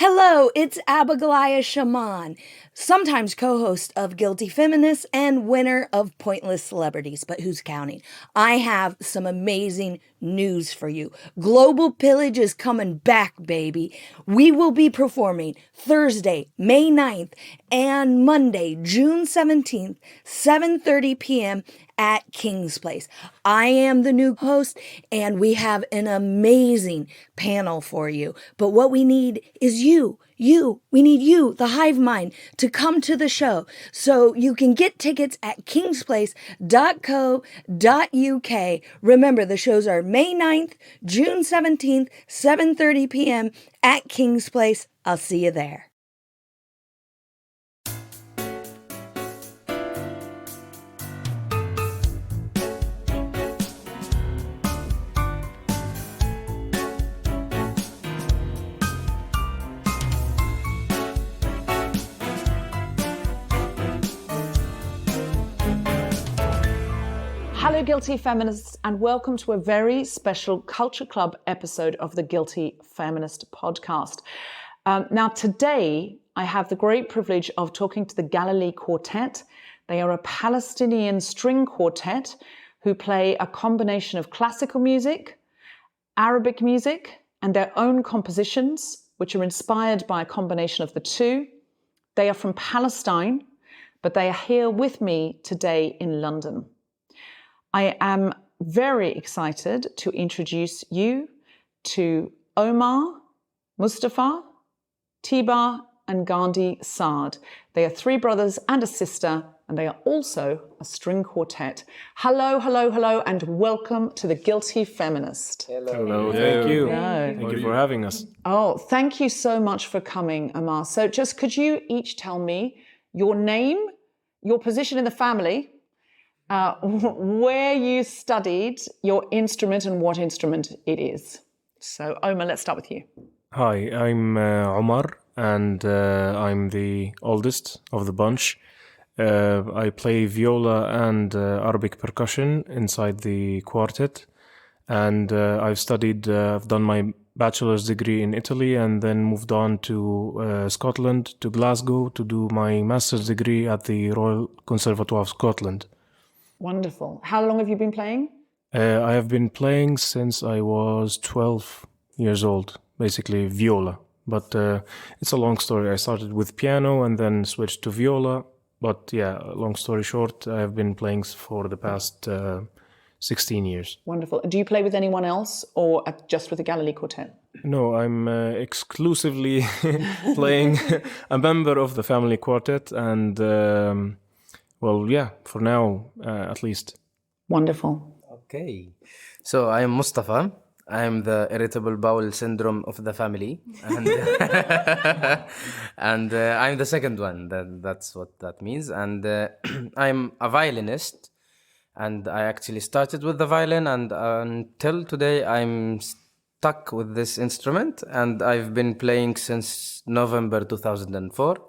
Hello, it's Abigail Shaman, sometimes co-host of Guilty Feminists and winner of Pointless Celebrities, but who's counting? I have some amazing news for you. Global Pillage is coming back, baby. We will be performing Thursday, May 9th and Monday, June 17th, 7:30 p.m. at King's Place. I am the new host, and we have an amazing panel for you. But what we need is we need you, the hive mind, to come to the show. So you can get tickets at kingsplace.co.uk. Remember, the shows are May 9th, June 17th, 7:30 p.m. at King's Place. I'll see you there. Hello, Guilty Feminists, and welcome to a very special Culture Club episode of the Guilty Feminist podcast. Now, today, I have the great privilege of talking to the Galilee Quartet. They are a Palestinian string quartet who play a combination of classical music, Arabic music, and their own compositions, which are inspired by a combination of the two. They are from Palestine, but they are here with me today in London. I am very excited to introduce you to Omar, Mustafa, Tiba, and Gandhi Saad. They are three brothers and a sister, and they are also a string quartet. Hello, hello, hello, and welcome to the Guilty Feminist. Hello, thank you. Hello. Thank you for having us. Oh, thank you so much for coming, Omar. So just could you each tell me your name, your position in the family, where you studied, your instrument, and what instrument it is. So, Omar, let's start with you. Hi, I'm Omar, and I'm the oldest of the bunch. I play viola and Arabic percussion inside the quartet, and I've done my bachelor's degree in Italy and then moved on to Scotland, to Glasgow, to do my master's degree at the Royal Conservatoire of Scotland. Wonderful. How long have you been playing? I have been playing since I was 12 years old, basically viola. But it's a long story. I started with piano and then switched to viola. But yeah, long story short, I have been playing for the past 16 years. Wonderful. Do you play with anyone else or just with the Galilee Quartet? No, I'm exclusively playing a member of the family quartet and... well, yeah, for now, at least. Wonderful. Okay. So I'm Mustafa. I'm the irritable bowel syndrome of the family. And, and I'm the second one. That's what that means. And I'm a violinist. And I actually started with the violin. And until today, I'm stuck with this instrument. And I've been playing since November 2004.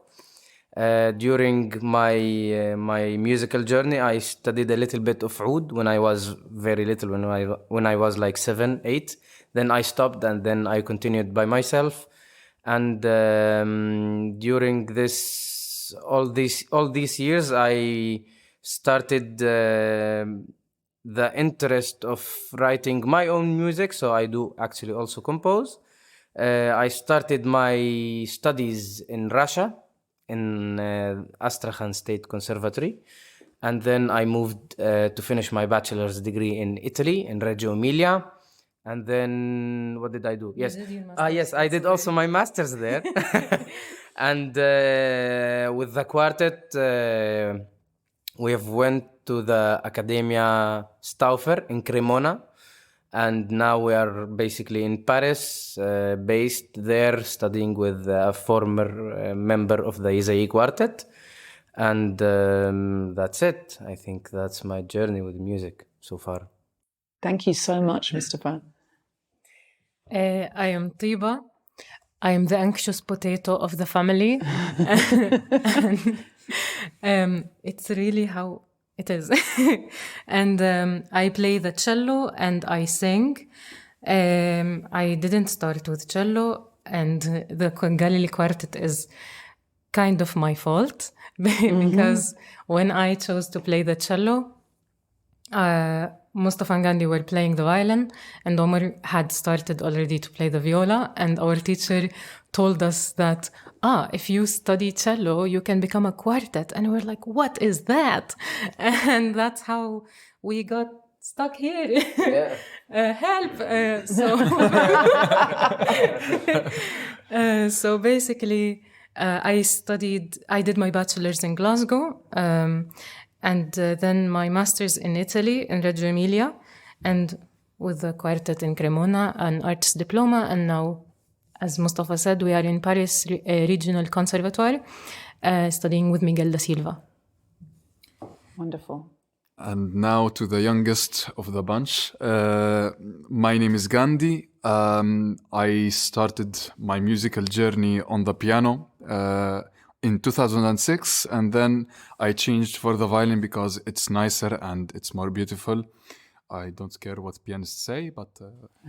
During my musical journey, I studied a little bit of oud when I was very little, when I was like 7, 8. Then I stopped, and then I continued by myself. And during all these years, I started the interest of writing my own music. So I do actually also compose. I started my studies in Russia, in Astrakhan State Conservatory, and then I moved to finish my bachelor's degree in Italy, in Reggio Emilia, and then what did I do? Yes, I did also my master's there, and with the quartet, we have went to the Accademia Stauffer in Cremona. And now we are basically in Paris, based there, studying with a former member of the Galilee Quartet. And that's it. I think that's my journey with music so far. Thank you so much, Mustafa. I am Tiba. I am the anxious potato of the family. And, it's really how it is. And I play the cello and I sing. I didn't start with cello. and the Galilee Quartet is kind of my fault because when I chose to play the cello, Mustafa and Gandhi were playing the violin, and Omar had started already to play the viola, and our teacher told us that, if you study cello, you can become a quartet. And we're like, what is that? And that's how we got stuck here. Help! So basically, I did my bachelor's in Glasgow, and then my master's in Italy, in Reggio Emilia, and with the quartet in Cremona, an arts diploma, and now, as Mustafa said, we are in Paris Regional Conservatoire, studying with Miguel da Silva. Wonderful. And now to the youngest of the bunch. My name is Gandhi. I started my musical journey on the piano in 2006, and then I changed for the violin because it's nicer and it's more beautiful. I don't care what pianists say, but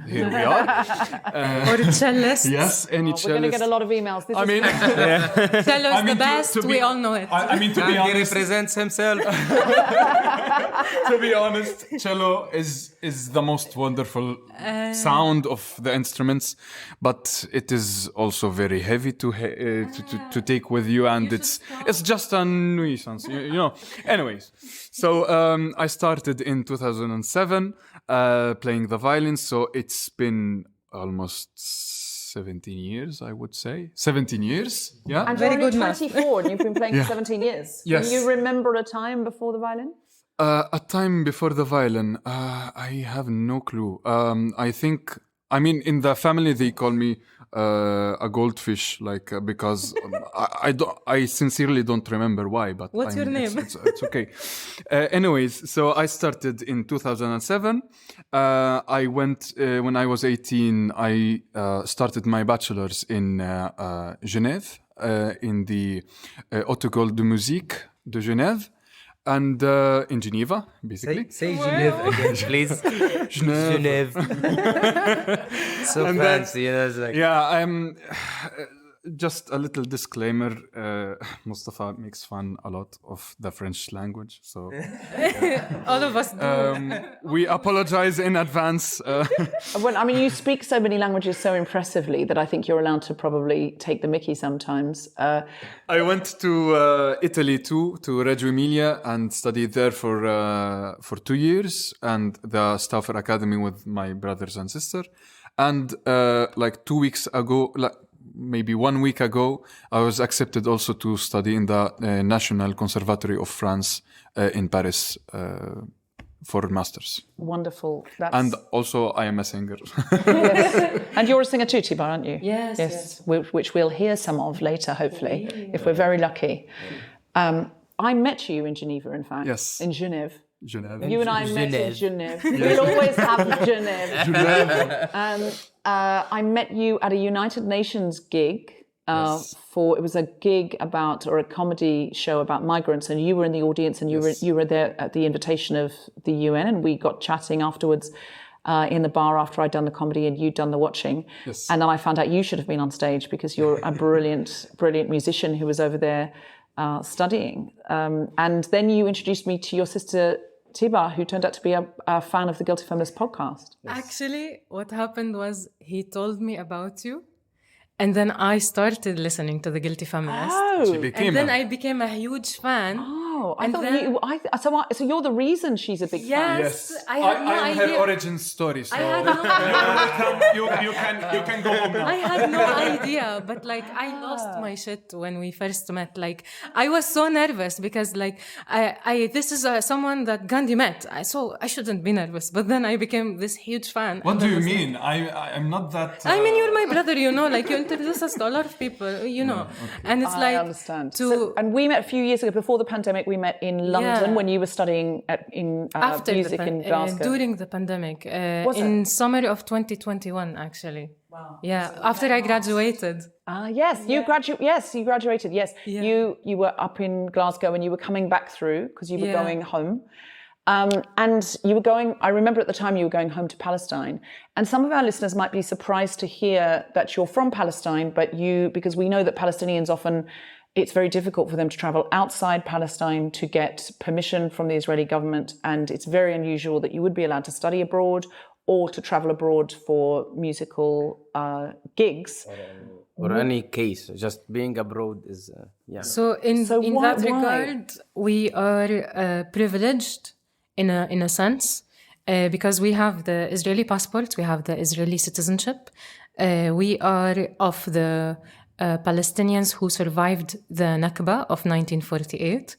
here we are. Or cellists. Yes, any cellist. We're going to get a lot of emails. Cello is the best. We all know it. I mean, to be honest, he represents himself. To be honest, cello is the most wonderful sound of the instruments, but it is also very heavy to take with you, and it's just a nuisance, you know. Anyways, so I started in 2007 playing the violin, so it's been almost 17 years, I would say. 17 years, yeah. And Very you're good only 24 and you've been playing for 17 years. Yes. Can you remember a time before the violin? A time before the violin, I have no clue. I think, I mean, in the family they call me a goldfish, like because I sincerely don't remember why. But what's your name? It's okay. Anyways, so I started in 2007. I went when I was 18. I started my bachelor's in Genève, in the Haute École de Musique de Genève. And in Geneva, basically. Say Genève again, please. Genève. So And fancy, you know. It's like, Yeah, I'm just a little disclaimer. Mustafa makes fun a lot of the French language, so All of us do. we apologize in advance. Well, I mean, you speak so many languages so impressively that I think you're allowed to probably take the mickey sometimes. I went to Italy too, to Reggio Emilia, and studied there for 2 years, and the Stauffer Academy with my brothers and sister. And like 2 weeks ago, maybe 1 week ago, I was accepted also to study in the National Conservatory of France in Paris for masters. Wonderful. And also I am a singer. Yes. And you're a singer too, Tiba, aren't you? Yes. Which we'll hear some of later, hopefully, if we're very lucky. I met you in Geneva, in fact. Yes. In Genève. Genève. You and I met in Genève. We'll always have Genève. I met you at a United Nations gig. It was a gig or a comedy show about migrants, and you were in the audience, and you were there at the invitation of the UN, and we got chatting afterwards in the bar after I'd done the comedy and you'd done the watching. Yes. And then I found out you should have been on stage because you're a brilliant musician who was over there studying. And then you introduced me to your sister Tiba, who turned out to be a fan of the Guilty Feminist podcast. Actually, what happened was he told me about you, and then I started listening to the Guilty Feminist. And then I became a huge fan. Oh, so you're the reason she's a big fan. Yes, I had no I'm idea. her origin story. So I had no you can go home now. I had no idea, but like I lost my shit when we first met. Like I was so nervous because like this is someone that Gandhi met. So I shouldn't be nervous, but then I became this huge fan. What do you mean? I'm not that. I mean, you're my brother, you know. Like you introduce us to a lot of people, you know, and it's like I understand. And we met a few years ago before the pandemic. We met in London when you were studying after music in Glasgow. During the pandemic, in summer of 2021, actually. Wow. Yeah, so after I graduated. Yes, you graduated. Yes, Yeah. You were up in Glasgow and you were coming back through because you were going home. And you were going, I remember at the time you were going home to Palestine. And some of our listeners might be surprised to hear that you're from Palestine, because we know that Palestinians often, it's very difficult for them to travel outside Palestine to get permission from the Israeli government. And it's very unusual that you would be allowed to study abroad or to travel abroad for musical gigs. Or any case, just being abroad is, yeah. So in why- that regard, we are privileged in a sense because we have the Israeli passport, we have the Israeli citizenship. We are of the Palestinians who survived the Nakba of 1948.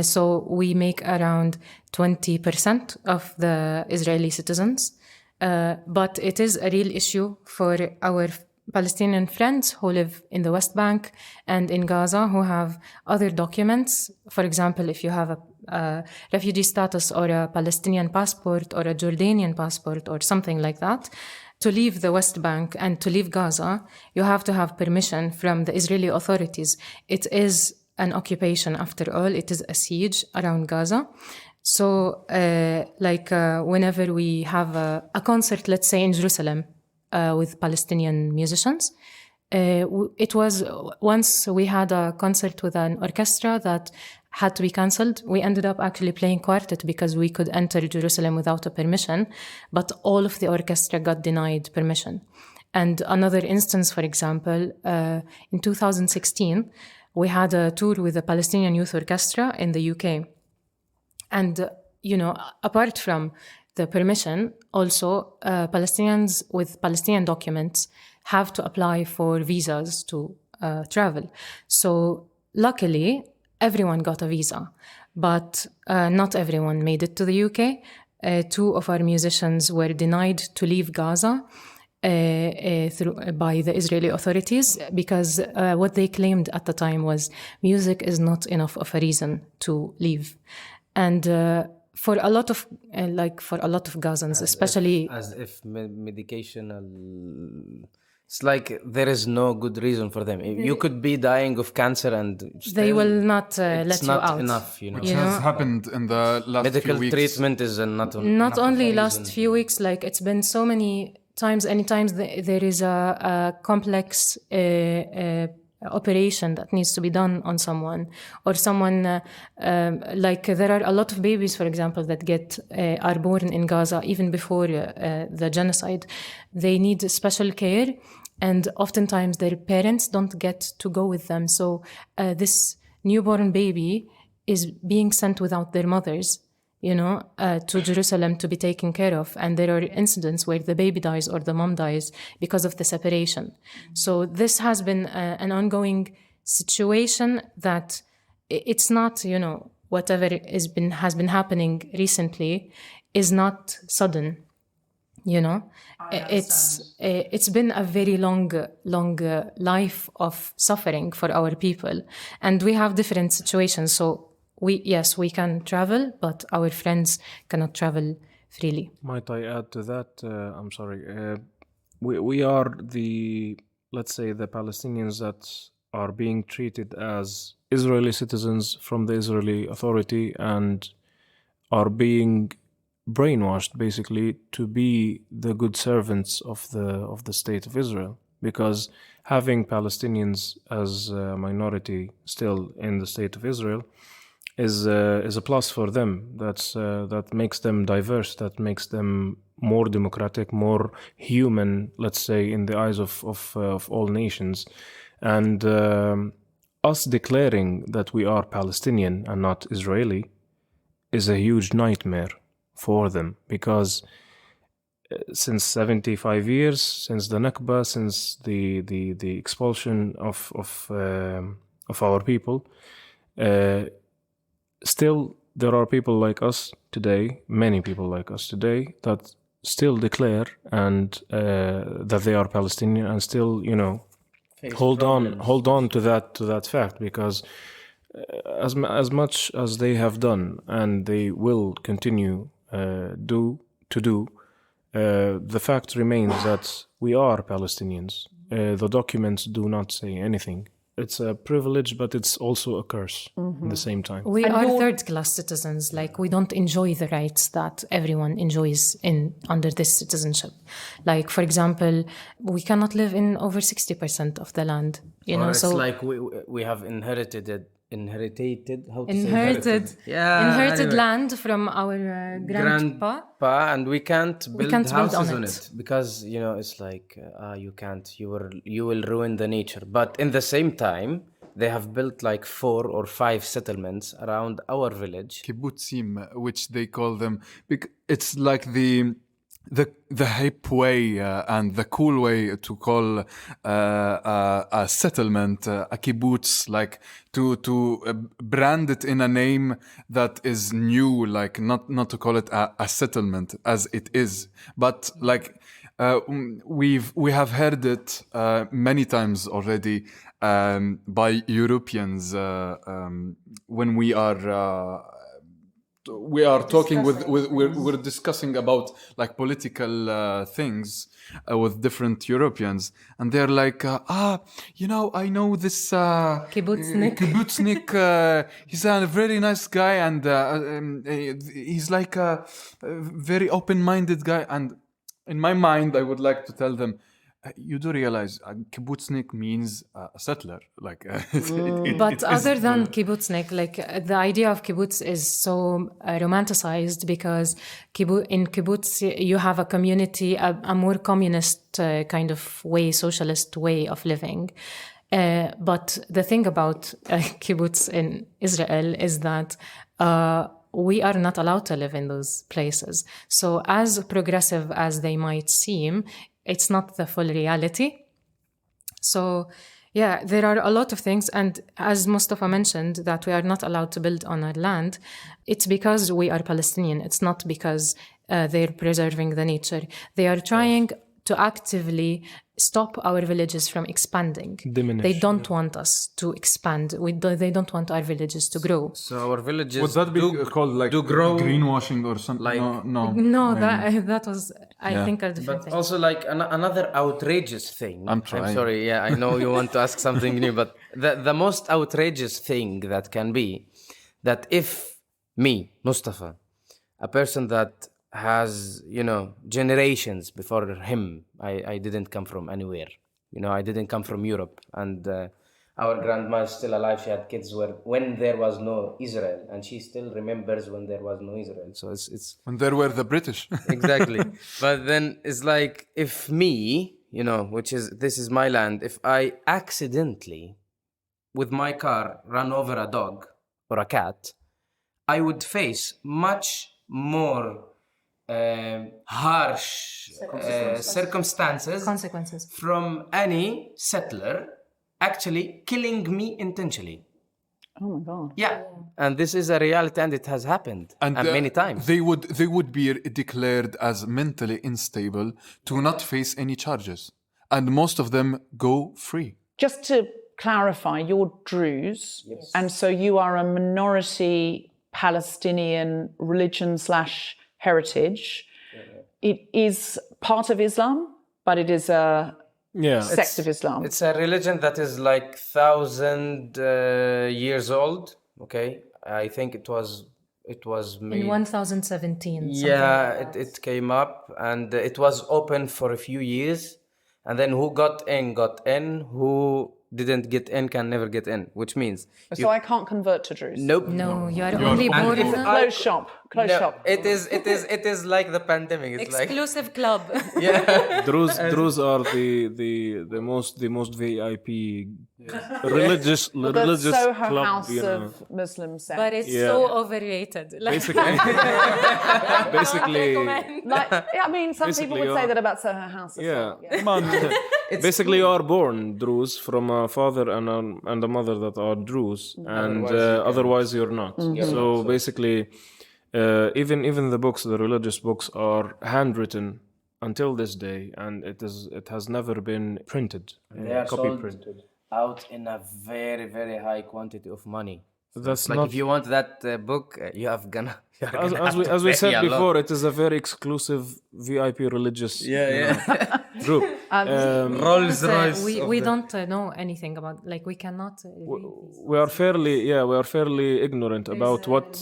So we make around 20% of the Israeli citizens. But it is a real issue for our Palestinian friends who live in the West Bank and in Gaza who have other documents. For example, if you have a refugee status or a Palestinian passport or a Jordanian passport or something like that, to leave the West Bank and to leave Gaza, you have to have permission from the Israeli authorities. It is an occupation after all. It is a siege around Gaza. So whenever we have a concert, let's say in Jerusalem, with Palestinian musicians, it was once we had a concert with an orchestra that had to be cancelled. We ended up actually playing quartet because we could enter Jerusalem without a permission, but all of the orchestra got denied permission. And another instance, for example, in 2016, we had a tour with the Palestinian Youth Orchestra in the UK. And, apart from the permission, also Palestinians with Palestinian documents have to apply for visas to travel. So luckily, everyone got a visa, but not everyone made it to the UK. Two of our musicians were denied to leave Gaza by the Israeli authorities because what they claimed at the time was music is not enough of a reason to leave. And for a lot of Gazans, especially as if medication, it's like there is no good reason for them. You could be dying of cancer and they will not let it's you not out. enough, Which has happened in the last medical few weeks. treatment is not only last few weeks. Like it's been so many times. Anytime there is a complex operation that needs to be done on someone, or someone there are a lot of babies, for example, that are born in Gaza even before the genocide. They need special care, and oftentimes their parents don't get to go with them. So this newborn baby is being sent without their mothers, to Jerusalem to be taken care of. And there are incidents where the baby dies or the mom dies because of the separation. So this has been an ongoing situation that it's not, whatever has been happening recently is not sudden. It's been a very long life of suffering for our people, and we have different situations. So we can travel, but our friends cannot travel freely. Might I add to that? I'm sorry. We are let's say the Palestinians that are being treated as Israeli citizens from the Israeli Authority and are being brainwashed basically to be the good servants of the state of Israel, because having Palestinians as a minority still in the state of Israel is a plus for them. That makes them diverse, that makes them more democratic, more human, let's say, in the eyes of all nations. And us declaring that we are Palestinian and not Israeli is a huge nightmare for them, because since 75 years, since the Nakba, since the expulsion of our people, still there are people like us today, many people like us today, that still declare and that they are Palestinian, and still hold on to that fact, because as much as they have done and they will continue do, the fact remains that we are Palestinians. The documents do not say anything it's a privilege, but it's also a curse at the same time. We And are you're- third-class citizens. Like, we don't enjoy the rights that everyone enjoys under this citizenship. Like, for example, we cannot live in over 60% of the land. You know, Or it's so like we have inherited how to say inherited anyway. land from our grandpa. Grandpa, and we can't build can't build houses on on it. it because it's like you can't, you will ruin the nature. But in the same time, they have built like 4 or 5 settlements around our village. Kibbutzim, which they call them. It's like the hip way and the cool way to call a settlement a kibbutz, like to brand it in a name that is new, like not to call it a settlement as it is, but like we have heard it many times already by Europeans when we are talking we're discussing about like political things with different Europeans, and they're like, I know this Kibbutznik. He's a very nice guy, and he's like a very open-minded guy. And in my mind, I would like to tell them, you do realize kibbutznik means a settler, like. But other than kibbutznik, like the idea of kibbutz is so romanticized because in kibbutz you have a community, a more communist kind of way, socialist way of living. But the thing about kibbutz in Israel is that we are not allowed to live in those places. So as progressive as they might seem, it's not the full reality. So, yeah, there are a lot of things. And as Mustafa mentioned, that we are not allowed to build on our land, it's because we are Palestinian. It's not because they're preserving the nature. They are trying to actively stop our villages from expanding. Diminish, They don't want us to expand. They don't want our villages to grow. So our villages Would that be called like grow, greenwashing or something? like- no. No, maybe. that was, I think, a different but thing. also like another outrageous thing. I'm trying. sorry, yeah, I know you want to ask something new, but the most outrageous thing that can be that if me, Mustafa, a person that has, generations before him, I didn't come from anywhere. I didn't come from Europe. And our grandma is still alive. She had kids when there was no Israel. And she still remembers when there was no Israel. So it's When there were the British. exactly. But then it's like, if me, this is my land, if I accidentally, with my car, run over a dog or a cat, I would face much more harsh circumstances Consequences. from any settler actually killing me intentionally. Oh my God. Yeah. And this is a reality, and it has happened and many times. They would be declared as mentally unstable to not face any charges, and most of them go free. Just to clarify, you're Druze, and so you are a minority Palestinian religion / heritage. It is part of Islam, but it is a sect of Islam. It's a religion that is like 1,000 years old. Okay, I think it was made In 1017. Yeah, it came up, and it was open for a few years, and then who got in, who didn't get in can never get in, which means So I can't convert to Druze. nope. No, you are only And born if in Close shop. Close No, shop. it is like the pandemic. It's exclusive club. Druze are the most VIP religious The Soho club. House You know. of Muslim sect. But it's Yeah. so overrated. Like, Basically, I mean, some people would say that about Soho House as yeah. well. Come on. Basically, you are born Druze from a father and a mother that are Druze, and otherwise you're not. So basically, even the books, the religious books, are handwritten until this day, and it has never been printed, they are copy sold printed. out in a very, very high quantity of money. That's Like not. if you want that book, you're gonna As we pay said a lot. before, it is a very exclusive VIP religious. Yeah. True. Rolls But, Royce. we don't know anything about, like, we cannot We are fairly ignorant about what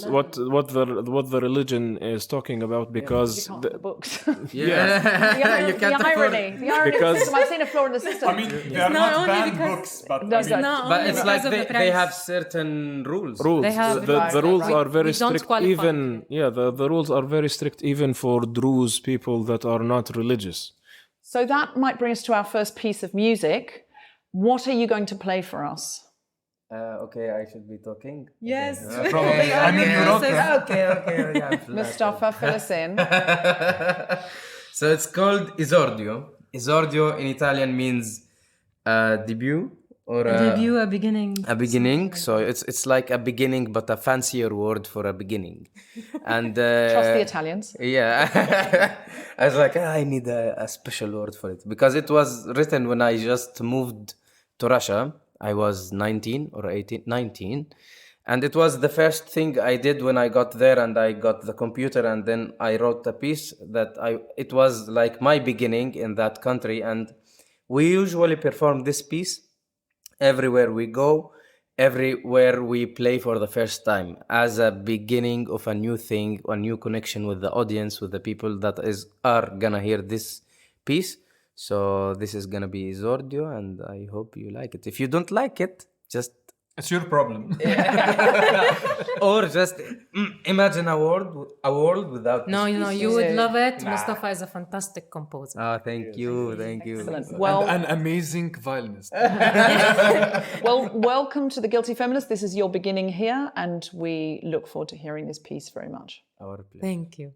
the religion is talking about You because can't read the books. Yeah, you the can't afford. irony. The irony of the Because- system. I've seen a flaw in the system. I mean, they are not not only banned because- books, but No, I mean, no. But it's like because of the they price. have certain rules. rules. They have- The rules Right. are very We don't strict. qualify. Even the rules are very strict even for Druze people that are not religious. So that might bring us to our first piece of music. What are you going to play for us? Okay, I should be talking. Yes. probably. I mean, you wrote them. Okay. Mustafa, fill us in. So it's called esordio. Esordio in Italian means debut or Debut, a beginning. a beginning. So it's like a beginning, but a fancier word for a beginning. And Trust the Italians. Yeah, I was like, I need a special word for it because it was written when I just moved to Russia. I was 19 or 18, 19. And it was the first thing I did when I got there and I got the computer and then I wrote a piece that it was like my beginning in that country. And we usually perform this piece everywhere we go, everywhere we play for the first time as a beginning of a new thing, a new connection with the audience, with the people that are gonna hear this piece. So this is gonna be Esordio, and I hope you like it. If you don't like it, just It's your problem. or just imagine a world without. No, this you know, piece. you would love it. Mustafa is a fantastic composer. Oh, thank you. Excellent. Well, An amazing violinist. well, welcome to the Guilty Feminist. This is your beginning here, and we look forward to hearing this piece very much. Our pleasure. Thank you.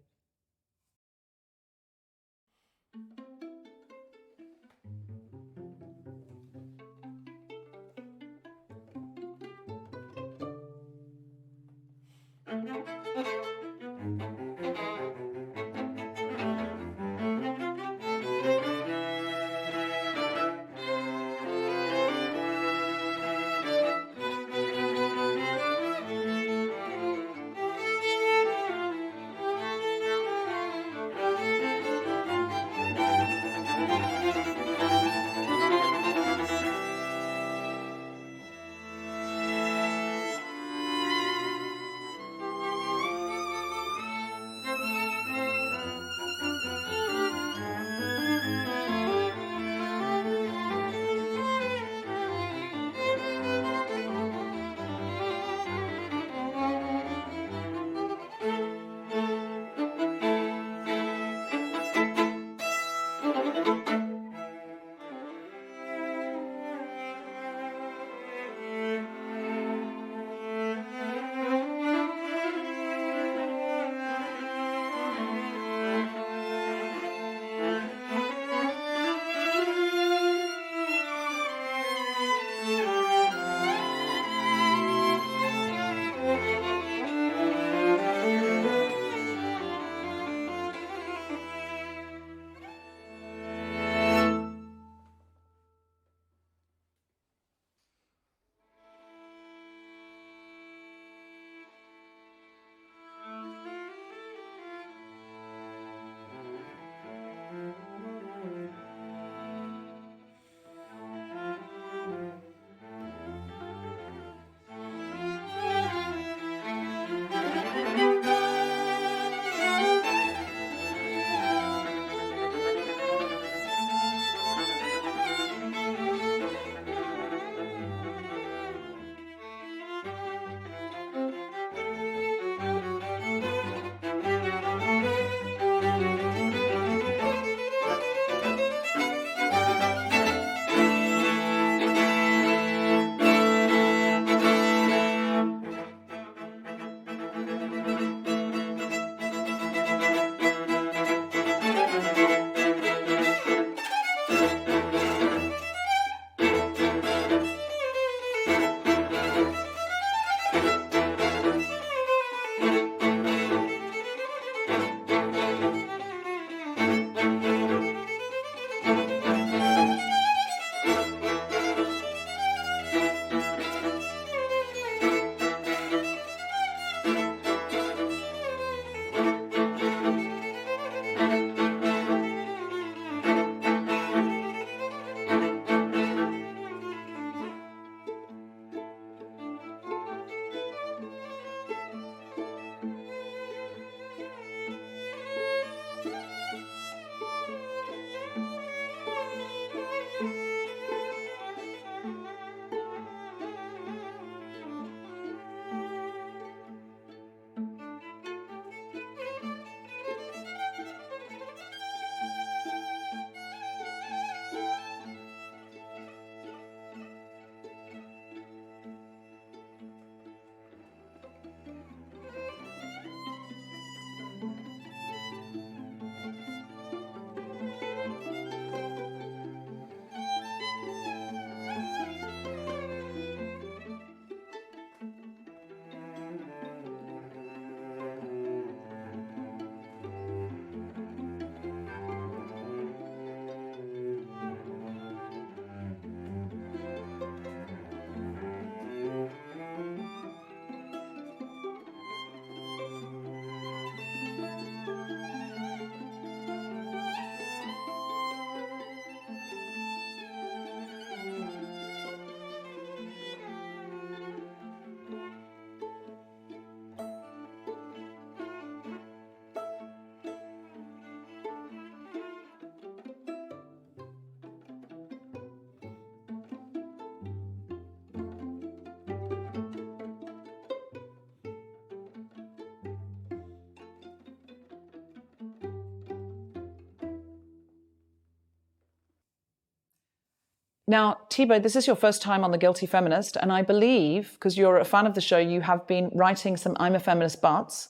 Now, Thibaut, this is your first time on The Guilty Feminist, and I believe, because you're a fan of the show, you have been writing some I'm a Feminist buts.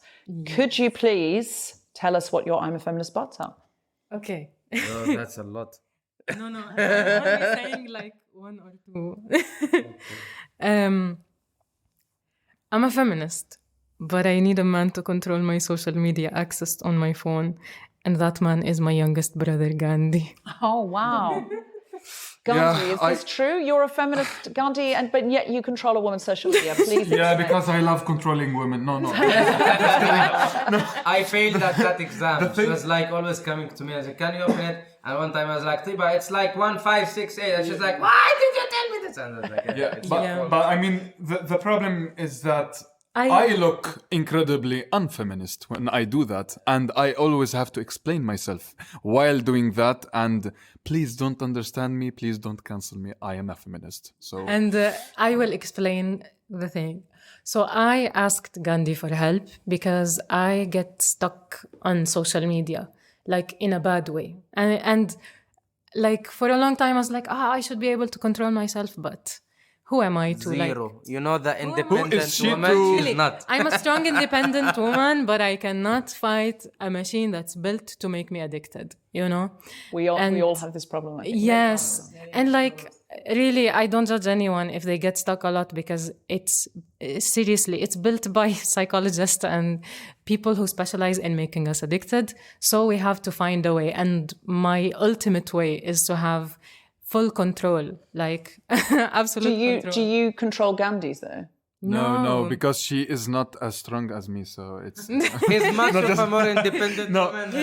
Could you please tell us what your I'm a Feminist buts are? Okay. Oh, that's a lot. No, I'm only saying like one or two. I'm a feminist, but I need a man to control my social media access on my phone, and that man is my youngest brother, Gandhi. Oh, wow. Gandhi, is this true? You're a feminist, Gandhi, but yet you control a woman's social media. Please Yeah, explain. because I love controlling women. No. I failed at that exam. She thing- was like always coming to me and said, "Can you open it?" And one time I was like, "Tiba, it's like 1, 5, 6, 8." And she's like, "Why did you tell me this?" And I was like, Yeah, it's but I mean, the problem is that I look incredibly unfeminist when I do that, and I always have to explain myself while doing that. And please don't understand me. Please don't cancel me. I am a feminist. So And I will explain the thing. So I asked Gandhi for help because I get stuck on social media, like in a bad way. And like for a long time, I was like, I should be able to control myself, but who am I to zero. You know, the Who independent is she woman, to- she's not. I'm a strong, independent woman, but I cannot fight a machine that's built to make me addicted, you know? We all And- have this problem, I think. Yes. And like, really, I don't judge anyone if they get stuck a lot because it's seriously, it's built by psychologists and people who specialize in making us addicted. So we have to find a way. And my ultimate way is to have full control, like absolute control. Do you control Gandhi's though? no, because she is not as strong as me. So it's He's much of a more independent woman. so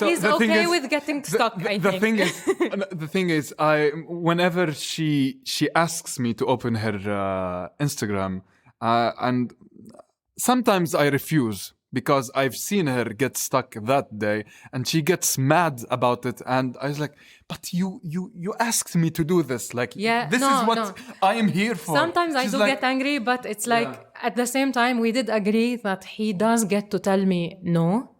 He's the thing okay is- with getting stuck, I the think. thing is, whenever she asks me to open her Instagram, and sometimes I refuse because I've seen her get stuck that day, and she gets mad about it, and I was like, "But you asked me to do this, like, Yeah, this no, is what no. I am here for." Sometimes I She's do like, get angry, but it's like at the same time, we did agree that he does get to tell me no.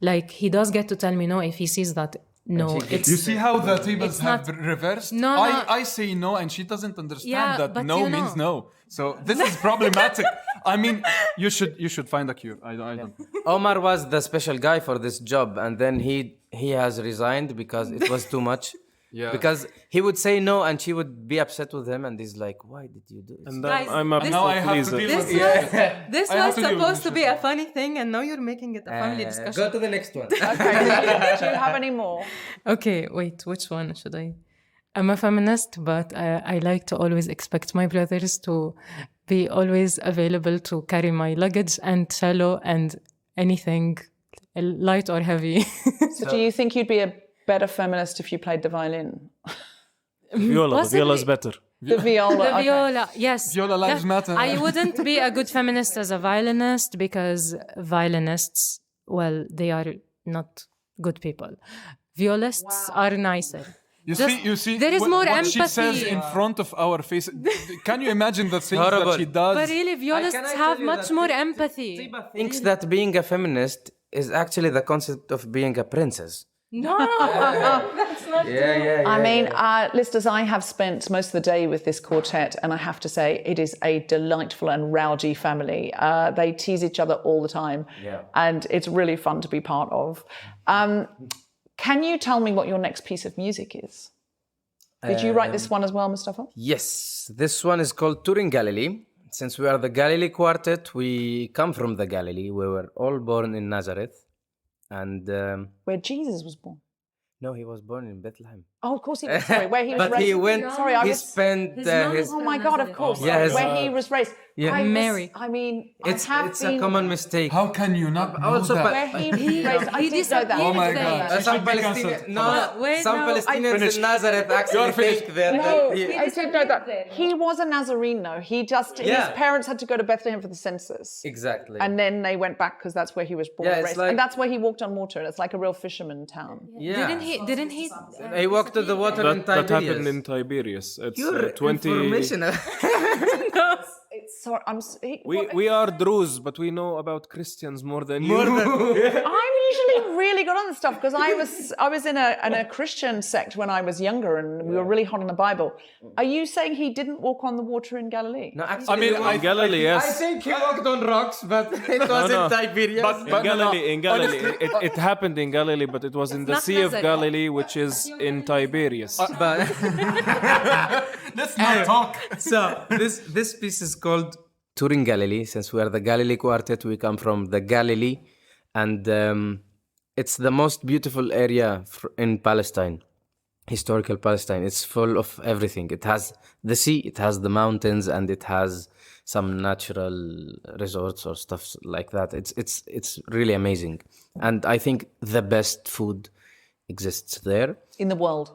Like, he does get to tell me no if he sees that no. It's, You see how the tables it's have not- reversed? No, I, no. I say no, and she doesn't understand Yeah, that but no you means know. no. So this is problematic. I mean, you should find a cure. I don't. Omar was the special guy for this job, and then he has resigned because it was too much. Yeah. Because he would say no, and she would be upset with him, and he's like, "Why did you do it?" And Guys, I'm a this- Now I have to pleaser. deal This with was, this I have was to deal with supposed to this be a funny thing, and now you're making it a family Go discussion. to the next one. Okay. Do you have any more? Okay, wait, which one should I? I'm a feminist, but I like to always expect my brothers to be always available to carry my luggage and cello and anything light or heavy. So do you think you'd be a better feminist if you played the violin? Viola, the Possibly. viola's better. The viola. The okay. viola, yes. Viola lives matter. I wouldn't be a good feminist as a violinist because violinists, well, they are not good people. Violists are nicer. You see. there is what, more what she says empathy. in front of our face. Can you imagine the things Horrible. that she does? But really, violists have much more empathy. Tiba thinks that being a feminist is actually the concept of being a princess. No, that's not Yeah. I mean, listeners, I have spent most of the day with this quartet, and I have to say it is a delightful and rowdy family. They tease each other all the time, and it's really fun to be part of. Can you tell me what your next piece of music is? Did you write this one as well, Mustafa? Yes, this one is called Touring Galilee. Since we are the Galilee Quartet, we come from the Galilee. We were all born in Nazareth. And Where Jesus was born. no, he was born in Bethlehem. Oh, of course he was. Sorry, where he was But raised. he went, Sorry, I he was. spent his... Oh my God! Of course. Yeah, his- where he was raised. Yeah. Mary. I mean, It's I have a been common mistake. How can you not know Also, that? where he was raised. I he did know that. disappeared Oh my there. God. She Some should be Palestinians, cancelled. Wait, some no, Palestinians in Nazareth actually You're finished. think that... No, he- I did know that. He was a Nazarene, though. He just his Yeah. parents had to go to Bethlehem for the census, Exactly. and then they went back because that's where he was born Yeah, and it's raised, like- and that's where he walked on water. And it's like a real fisherman town. yeah. Didn't he? He walked to the water in That Tiberias. happened in Tiberias. It's Your 20. information. It's sorry, I'm. We are Druze, but we know about Christians more than you. I mean, you should really, really good on this stuff because I was in a Christian sect when I was younger, and we were really hot on the Bible. Are you saying he didn't walk on the water in Galilee? No, actually, I mean, In Galilee, yes. I think he walked on rocks, but it was in Tiberias. In Galilee, it happened in Galilee, but it was in the not Sea of Nazareth. Galilee, which is in Tiberias. But let's not talk. so this piece is called Touring Galilee. Since we are the Galilee Quartet, we come from the Galilee, and it's the most beautiful area in Palestine, historical Palestine. It's full of everything. It has the sea, it has the mountains, and it has some natural resorts or stuff like that. It's really amazing, and I think the best food exists there. In the world.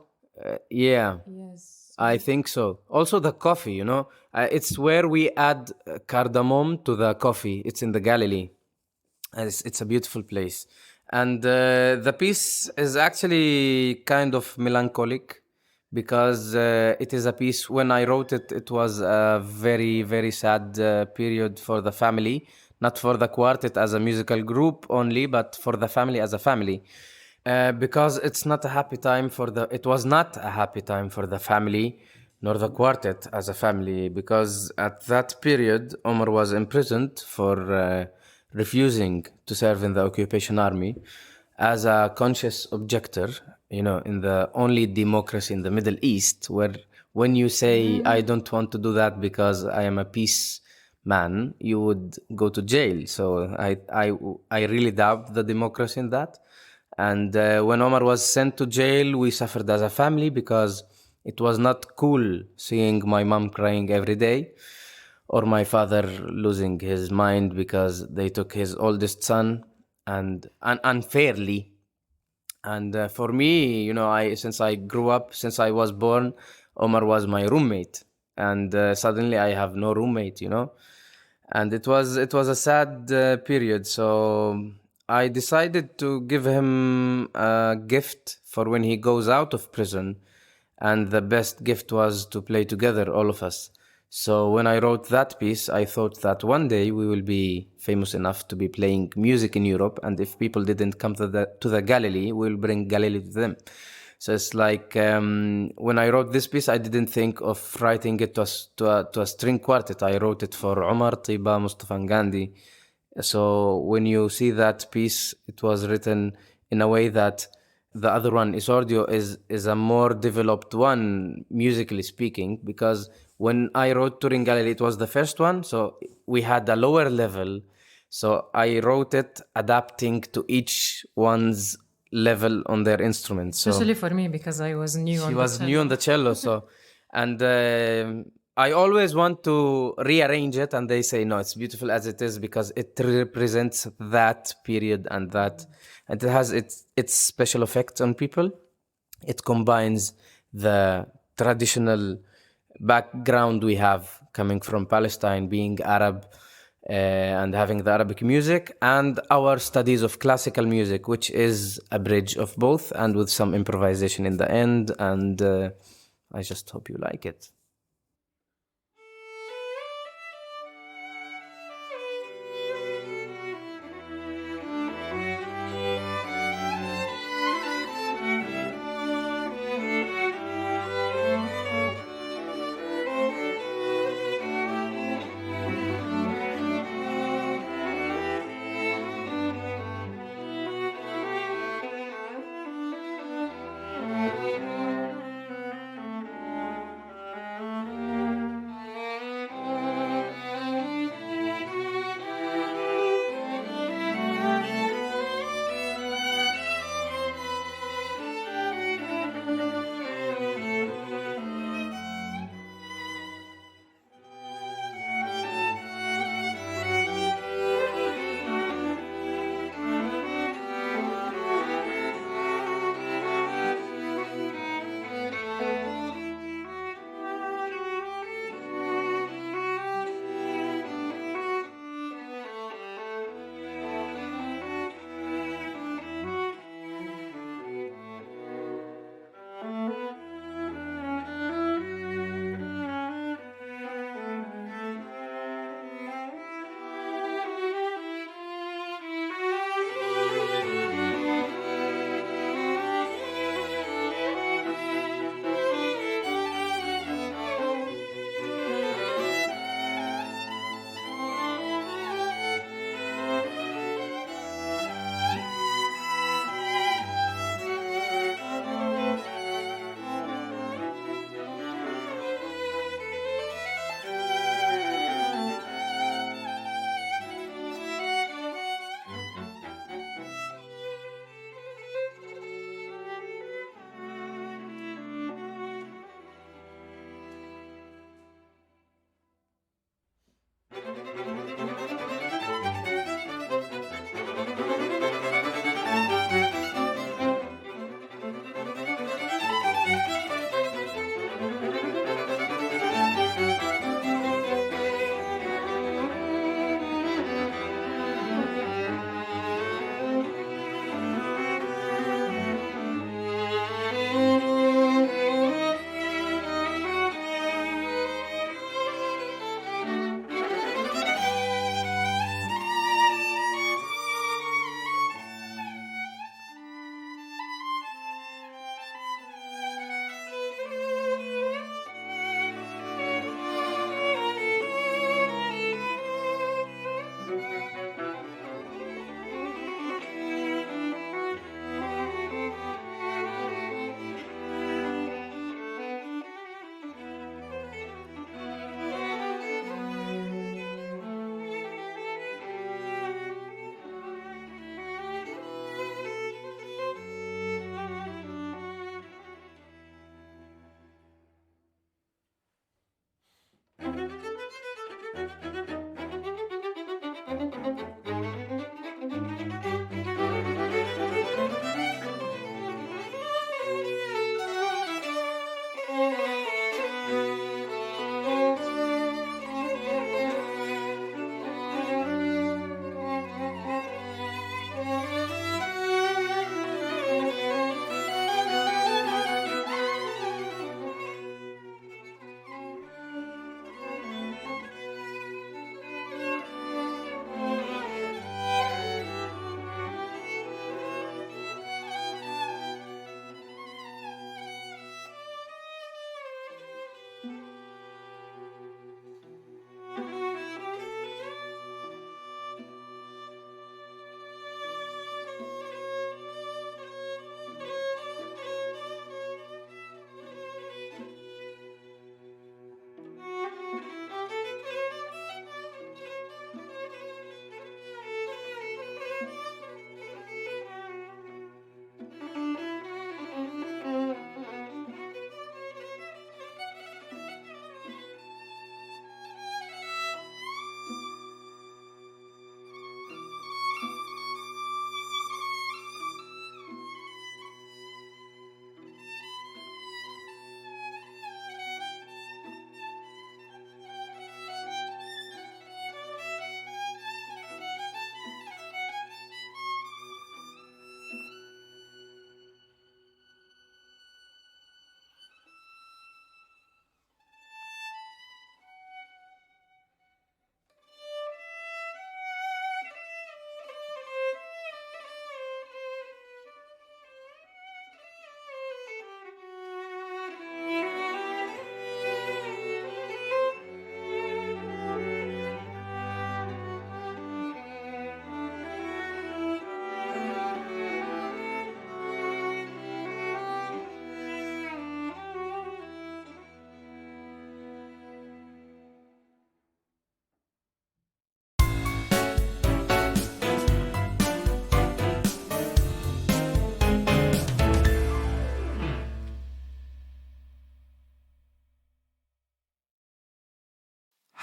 Yeah. Yes. I think so. Also, the coffee, it's where we add cardamom to the coffee. It's in the Galilee. And it's a beautiful place. And the piece is actually kind of melancholic because it is a piece, when I wrote it, it was a very, very sad period for the family. Not for the quartet as a musical group only, but for the family as a family. Because it was not a happy time for the family, nor the quartet as a family, because at that period, Omar was imprisoned for refusing to serve in the occupation army as a conscious objector, in the only democracy in the Middle East, where when you say, I don't want to do that because I am a peace man, you would go to jail. So I really doubt the democracy in that. And when Omar was sent to jail, we suffered as a family because it was not cool seeing my mom crying every day or my father losing his mind because they took his oldest son and unfairly. And for me, since I grew up, since I was born, Omar was my roommate. And suddenly I have no roommate, And it was a sad period. So I decided to give him a gift for when he goes out of prison. And the best gift was to play together, all of us. So when I wrote that piece, I thought that one day we will be famous enough to be playing music in Europe. And if people didn't come to the Galilee, we'll bring Galilee to them. So it's like when I wrote this piece, I didn't think of writing it to a string quartet. I wrote it for Omar, Tiba, Mustafa, and Gandhi. So when you see that piece, it was written in a way that the other one, Isordio, is a more developed one, musically speaking, because when I wrote Touring Galilee, it was the first one, so we had a lower level. So I wrote it adapting to each one's level on their instruments. So Especially for me because I was new. she was new on the cello, so and I always want to rearrange it, and they say no, it's beautiful as it is because it represents that period and it has its special effects on people. It combines the traditional background we have coming from Palestine, being Arab, and having the Arabic music, and our studies of classical music, which is a bridge of both, and with some improvisation in the end. And I just hope you like it.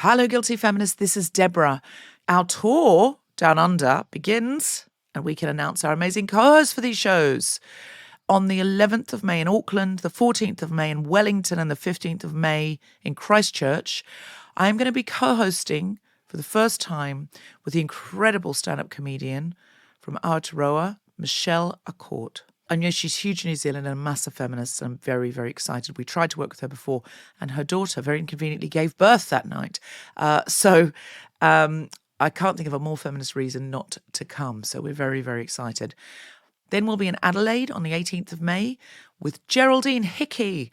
Hello, Guilty Feminists. This is Deborah. Our tour Down Under begins, and we can announce our amazing co-hosts for these shows. On the 11th of May in Auckland, the 14th of May in Wellington, and the 15th of May in Christchurch, I am going to be co-hosting for the first time with the incredible stand-up comedian from Aotearoa, Michelle Accord. I know she's huge in New Zealand and a massive feminist, and I'm very, very excited. We tried to work with her before, and her daughter very inconveniently gave birth that night. So I can't think of a more feminist reason not to come. So we're very, very excited. Then we'll be in Adelaide on the 18th of May with Geraldine Hickey.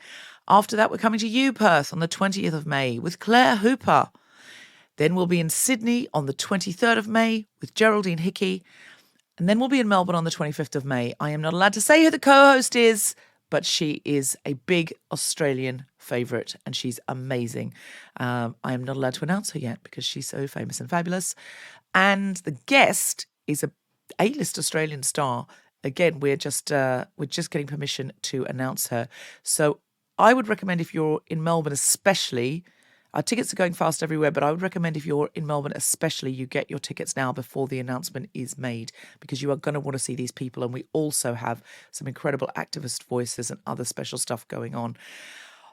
After that, we're coming to you, Perth, on the 20th of May with Claire Hooper. Then we'll be in Sydney on the 23rd of May with Geraldine Hickey. And then we'll be in Melbourne on the 25th of May. I am not allowed to say who the co-host is, but she is a big Australian favourite and she's amazing. I am not allowed to announce her yet because she's so famous and fabulous. And the guest is a A-list Australian star. Again, we're just getting permission to announce her. So I would recommend, if you're in Melbourne especially, our tickets are going fast everywhere, but I would recommend if you're in Melbourne especially, you get your tickets now before the announcement is made, because you are going to want to see these people. And we also have some incredible activist voices and other special stuff going on.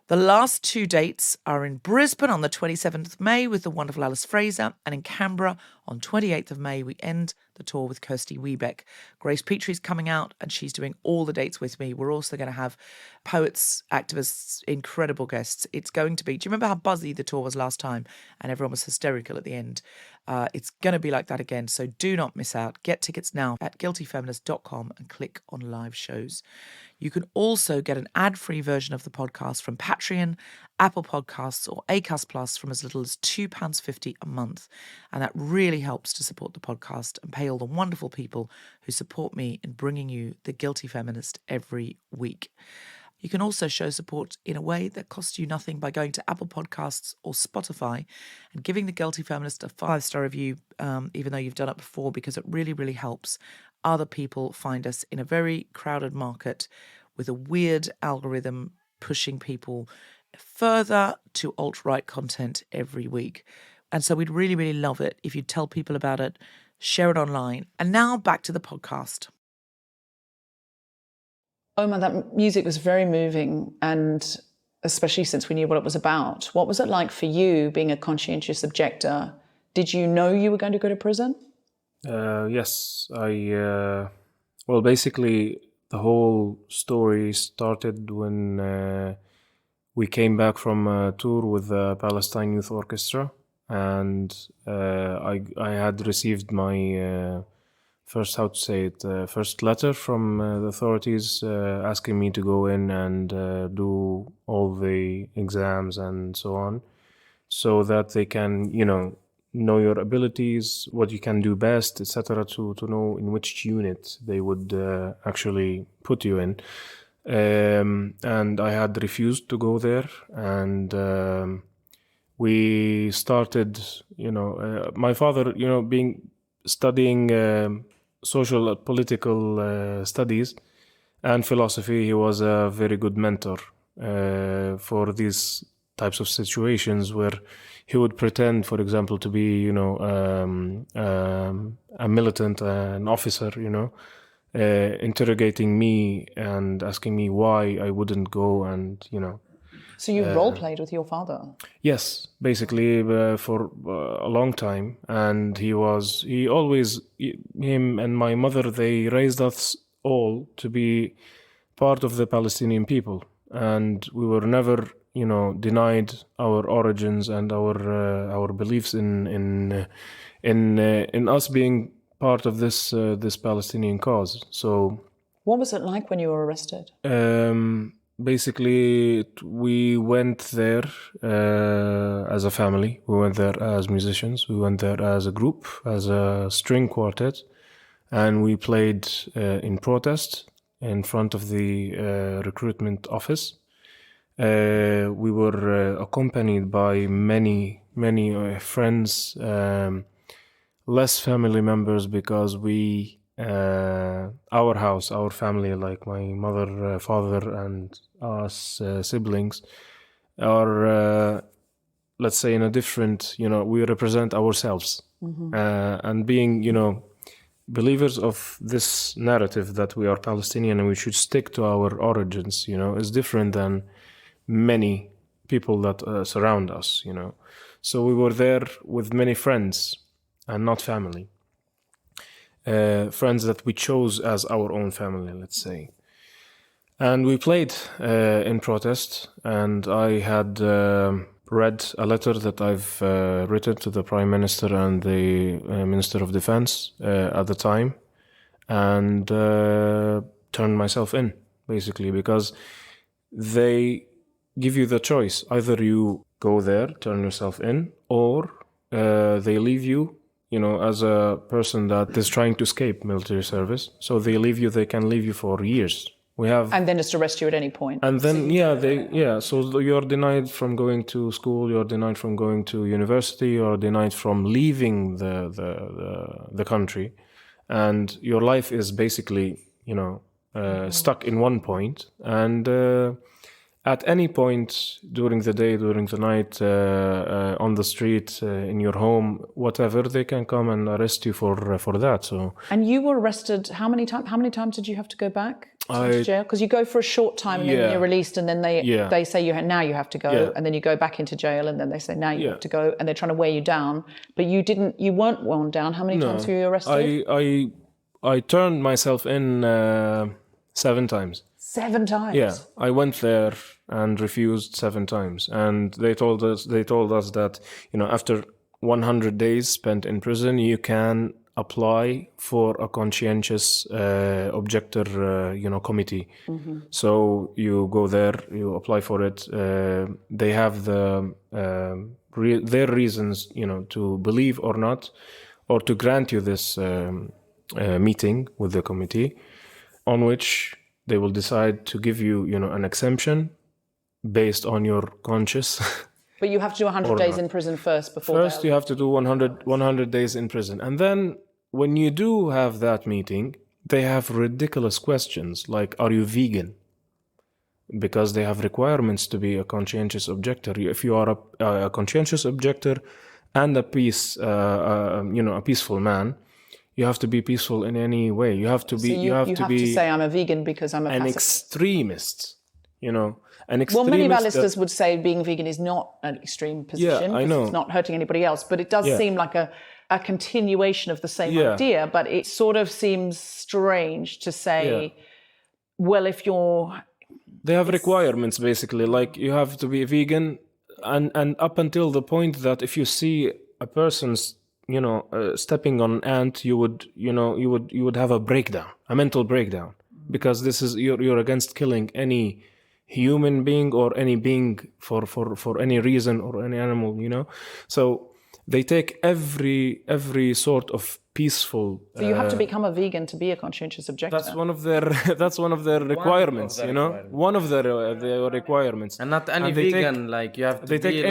The last two dates are in Brisbane on the 27th of May with the wonderful Alice Fraser, and in Canberra on 28th of May we end the tour with Kirsty Wiebeck. Grace Petrie's coming out and she's doing all the dates with me. We're also going to have poets, activists, incredible guests. It's going to be, do you remember how buzzy the tour was last time and everyone was hysterical at the end? It's going to be like that again, so do not miss out. Get tickets now at guiltyfeminist.com and click on live shows. You can also get an ad-free version of the podcast from Patreon, Apple Podcasts or Acast Plus from as little as £2.50 a month. And that really helps to support the podcast and pay all the wonderful people who support me in bringing you The Guilty Feminist every week. You can also show support in a way that costs you nothing by going to Apple Podcasts or Spotify and giving The Guilty Feminist a 5-star review, even though you've done it before, because it really, really helps other people find us in a very crowded market with a weird algorithm pushing people further to alt-right content every week. And so we'd really, really love it if you'd tell people about it, share it online. And now back to the podcast. Omar, that music was very moving, and especially since we knew what it was about. What was it like for you being a conscientious objector? Did you know you were going to go to prison? Yes, well, basically, the whole story started when we came back from a tour with the Palestine Youth Orchestra, and I had received my first letter from the authorities asking me to go in and do all the exams and so on, so that they can, know your abilities, what you can do best, etc., to know in which unit they would actually put you in. And I had refused to go there, and we started, my father, studying social political studies and philosophy. He was a very good mentor for these types of situations where he would pretend, for example, to be, a militant, an officer, interrogating me and asking me why I wouldn't go, and, So you role-played with your father? Yes, basically for a long time. And him and my mother, they raised us all to be part of the Palestinian people. And we were never, denied our origins and our beliefs in us being part of this Palestinian cause. So, what was it like when you were arrested? Basically, we went there as a family. We went there as musicians. We went there as a group, as a string quartet, and we played in protest in front of the recruitment office. We were accompanied by many friends, less family members, because our family, like my mother, father, and us siblings, are let's say, in a different, we represent ourselves. And being, believers of this narrative that we are Palestinian and we should stick to our origins, is different than many people that surround us, So we were there with many friends and not family. Friends that we chose as our own family, let's say. And we played in protest, and I had read a letter that I've written to the Prime Minister and the Minister of Defense at the time, and turned myself in, basically, because they give you the choice. Either you go there, turn yourself in, or they leave you, as a person that is trying to escape military service. So they can leave you for years. And then just arrest you at any point. And then, so you're denied from going to school, you're denied from going to university, you're denied from leaving the country. And your life is basically, stuck in one point. And at any point during the day, during the night, on the street, in your home, whatever, they can come and arrest you for that. So. And you were arrested how many times? How many times did you have to go back to jail? Because you go for a short time and then you're released, and then they say now you have to go, and then you go back into jail, and then they say now you have to go, and they're trying to wear you down. But you weren't worn down. How many times were you arrested? I turned myself in 7 times. 7 times. Yeah, I went there and refused 7 times, and they told us that after 100 days spent in prison, you can apply for a conscientious objector, committee. Mm-hmm. So you go there, you apply for it. They have their reasons, to believe or not, or to grant you this meeting with the committee, on which they will decide to give you, an exemption based on your conscience. But you have to do 100 days in prison first before. First, you have to do 100 days in prison. And then when you do have that meeting, they have ridiculous questions like, are you vegan? Because they have requirements to be a conscientious objector. If you are a conscientious objector and a peaceful man, you have to be peaceful in any way. You have to be. So you have to say I'm a vegan because I'm an extremist. An extremist. Well, many of our listeners would say being vegan is not an extreme position. Yeah, I know. It's not hurting anybody else, but it does seem like a continuation of the same idea. But it sort of seems strange to say, well, if you're. They have requirements basically, like you have to be vegan, and up until the point that if you see a person's stepping on an ant, you would have a breakdown, a mental breakdown, because this is you're against killing any human being or any being for any reason, or any animal, So they take every sort of peaceful. So you have to become a vegan to be a conscientious objector. That's one of their requirements. One of their requirements. And not any vegan. You have to be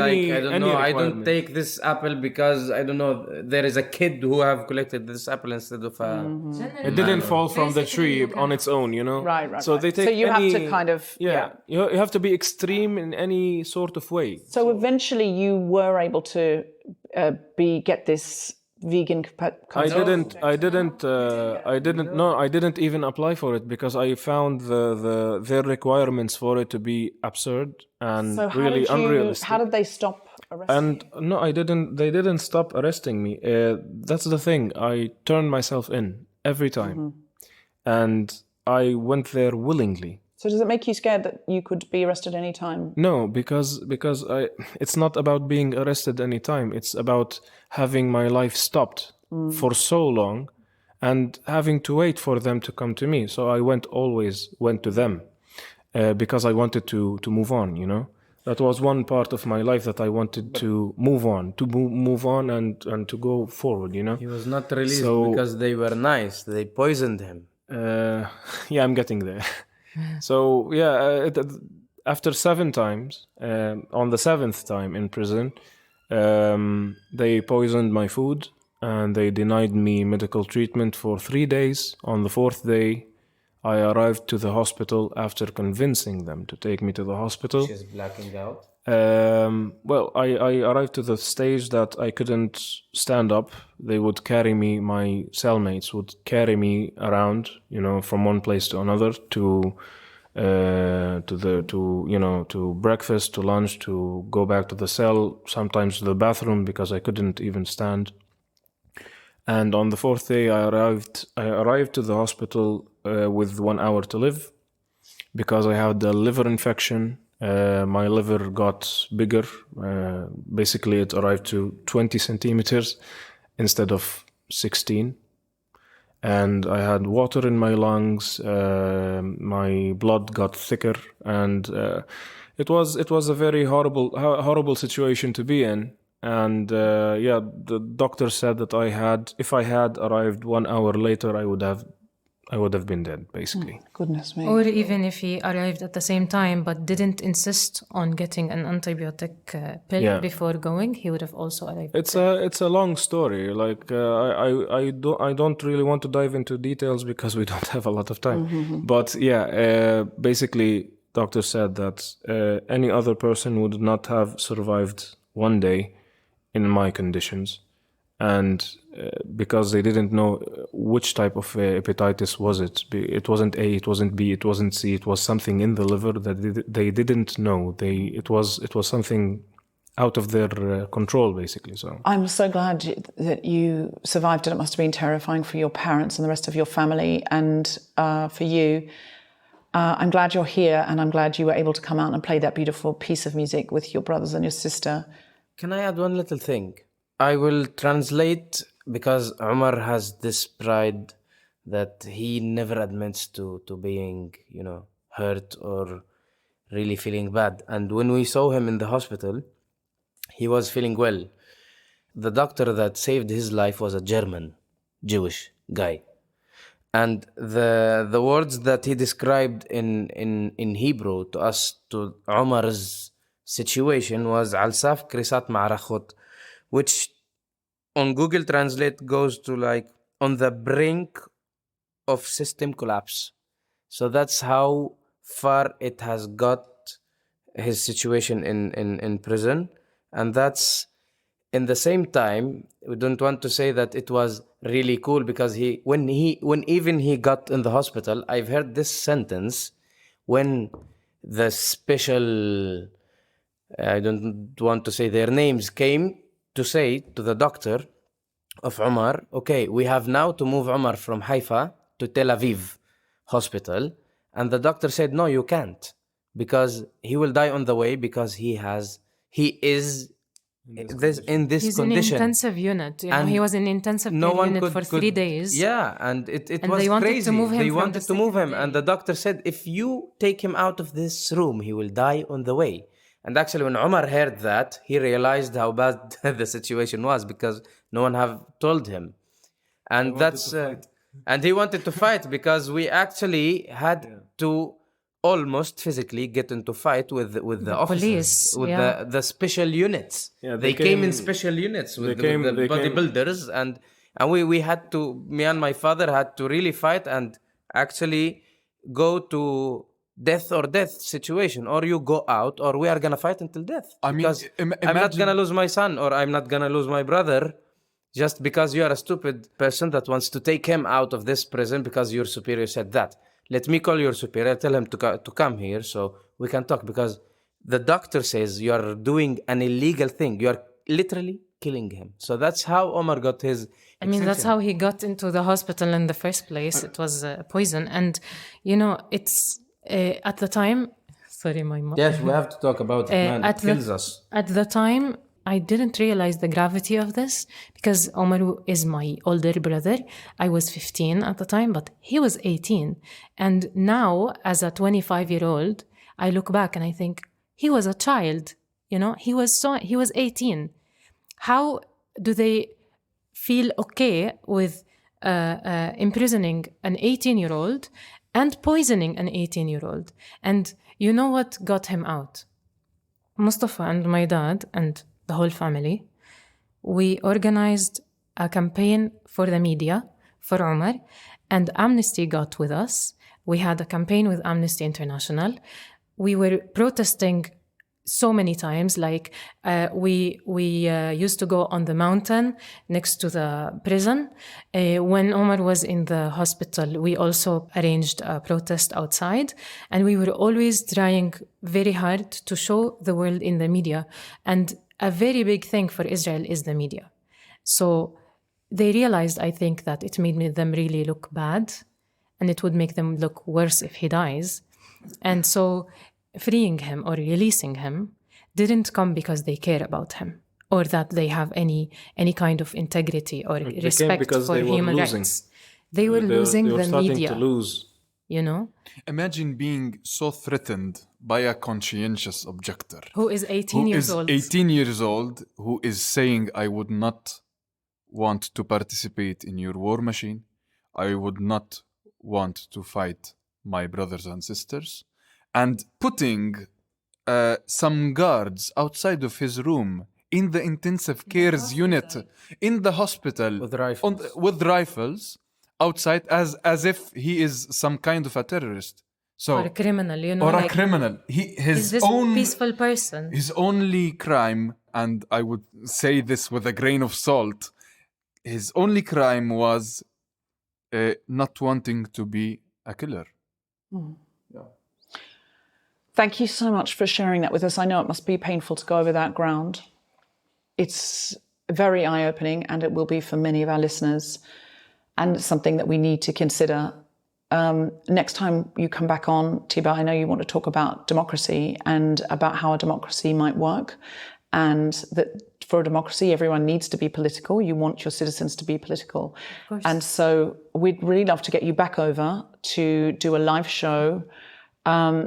I don't take this apple because there is a kid who have collected this apple instead of a. Mm-hmm. It didn't fall from the tree on its own. Right. So they take. So you have to kind of. You have to be extreme in any sort of way. So eventually, you were able to get this vegan. I didn't even apply for it because I found their requirements for it to be absurd and really unrealistic. How did they stop arresting you? No, I didn't. They didn't stop arresting me. That's the thing. I turned myself in every time, and I went there willingly. So does it make you scared that you could be arrested any time? No, because it's not about being arrested any time. It's about having my life stopped for so long and having to wait for them to come to me. So I always went to them because I wanted to move on, That was one part of my life that I wanted to move on, and to go forward, He was not released because they were nice. They poisoned him. I'm getting there. So after 7 times, on the 7th time in prison, they poisoned my food and they denied me medical treatment for 3 days. On the 4th day, I arrived to the hospital after convincing them to take me to the hospital. She's blacking out. Well, I arrived to the stage that I couldn't stand up. They would carry me, my cellmates would carry me around, from one place to another, to breakfast, to lunch, to go back to the cell, sometimes to the bathroom, because I couldn't even stand. And on the fourth day, I arrived to the hospital with 1 hour to live, because I had a liver infection. My liver got bigger. Basically, it arrived to 20 centimeters instead of 16. And I had water in my lungs. My blood got thicker, and it was a very horrible situation to be in. And the doctor said that if I had arrived 1 hour later, I would have been dead, basically. Goodness me. Or even if he arrived at the same time but didn't insist on getting an antibiotic pill before going, he would have also arrived. It's a long story. Like I don't really want to dive into details because we don't have a lot of time. But basically, doctor said that any other person would not have survived 1 day in my conditions, and because they didn't know which type of hepatitis was it. It wasn't A, it wasn't B, it wasn't C. It was something in the liver that they didn't know. It was something out of their control, basically. So I'm so glad that you survived it. It must have been terrifying for your parents and the rest of your family, and for you. I'm glad you're here, and I'm glad you were able to come out and play that beautiful piece of music with your brothers and your sister. Can I add one little thing? I will translate, because Umar has this pride that he never admits to being, hurt or really feeling bad. And when we saw him in the hospital, he was feeling well. The doctor that saved his life was a German, Jewish guy. And the words that he described in Hebrew to us, to Umar's situation, was Al-Saf Krisat Ma'arakhot, which on Google Translate goes to like on the brink of system collapse. So that's how far it has got his situation in prison. And that's, in the same time, we don't want to say that it was really cool, because when even he got in the hospital, I've heard this sentence when the special, I don't want to say their names, came to say to the doctor of Umar, okay, we have now to move Umar from Haifa to Tel Aviv hospital. And the doctor said, no, you can't, because he will die on the way, because he is in this He's condition. in intensive unit. He was in intensive care unit for 3 days. Yeah, and it And was they wanted crazy. to move him They from wanted the to move second him, day. and the doctor said, if you take him out of this room, he will die on the way. And actually, when Umar heard that, he realized how bad the situation was, because no one have told him. And and he wanted to fight, because we actually had to almost physically get into fight with the officers, police, with the special units. Yeah, they came in special units with the bodybuilders, and we had to, me and my father had to really fight and actually go to death situation, or you go out, or we are gonna fight until death. I mean, because I'm not imagine- gonna lose my son, or I'm not gonna lose my brother, just because you are a stupid person that wants to take him out of this prison because your superior said that. Let me call your superior, tell him to come here so we can talk, because the doctor says you are doing an illegal thing. You are literally killing him. So that's how Omar got his I mean, that's extension. how he got into the hospital in the first place. It was poison. And, it's at the time, sorry, my mom. Yes, we have to talk about it, man. It kills us. At the time, I didn't realize the gravity of this, because Omar is my older brother. I was 15 at the time, but he was 18. And now, as a 25-year-old, I look back and I think he was a child. He was 18. How do they feel okay with imprisoning an 18-year-old and poisoning an 18-year-old? And you know what got him out? Mustafa and my dad and the whole family, we organized a campaign for the media for Omar, and Amnesty got with us. We had a campaign with Amnesty International. We were protesting so many times. Like we used to go on the mountain next to the prison. When Omar was in the hospital, we also arranged a protest outside, and we were always trying very hard to show the world in the media. And a very big thing for Israel is the media. So they realized, I think, that it made them really look bad, and it would make them look worse if he dies. And so freeing him or releasing him didn't come because they care about him or that they have any kind of integrity or respect because for they were human losing. rights. They were losing they were the starting media, to lose. you know, Imagine being so threatened by a conscientious objector who is 18 years old. 18 years old, who is saying, I would not want to participate in your war machine. I would not want to fight my brothers and sisters. And putting some guards outside of his room in the intensive cares unit in the hospital With rifles. with rifles outside as if he is some kind of a terrorist. So, Or a criminal, you know. or a like, criminal. Is His this own peaceful person? his only crime, and I would say this with a grain of salt, his only crime was not wanting to be a killer. Thank you so much for sharing that with us. I know it must be painful to go over that ground. It's very eye-opening, and it will be for many of our listeners, and it's something that we need to consider. Next time you come back on, Tiba, I know you want to talk about democracy and about how a democracy might work, and that for a democracy, everyone needs to be political. You want your citizens to be political. And so we'd really love to get you back over to do a live show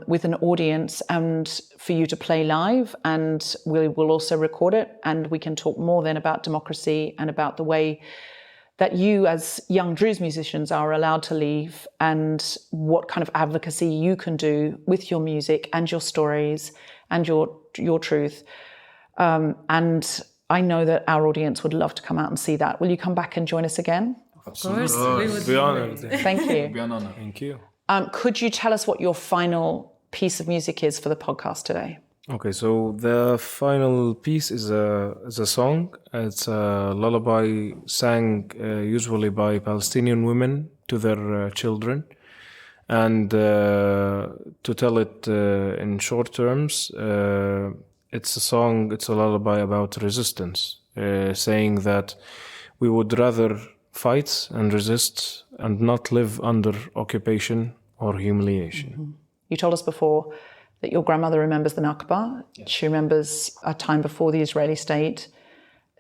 with an audience and for you to play live, and we will also record it, and we can talk more then about democracy and about the way that you as young Druze musicians are allowed to leave, and what kind of advocacy you can do with your music and your stories and your truth. And I know that our audience would love to come out and see that. Will you come back and join us again? Of course, we would Be honored. Thank you. Be an honor. Thank you. Could you tell us what your final piece of music is for the podcast today? Okay, so the final piece is a song. It's a lullaby sang usually by Palestinian women to their children. And to tell it in short terms, it's a lullaby about resistance, saying that we would rather fight and resist and not live under occupation or humiliation. Mm-hmm. You told us before that your grandmother remembers the Nakba. Yes. She remembers a time before the Israeli state.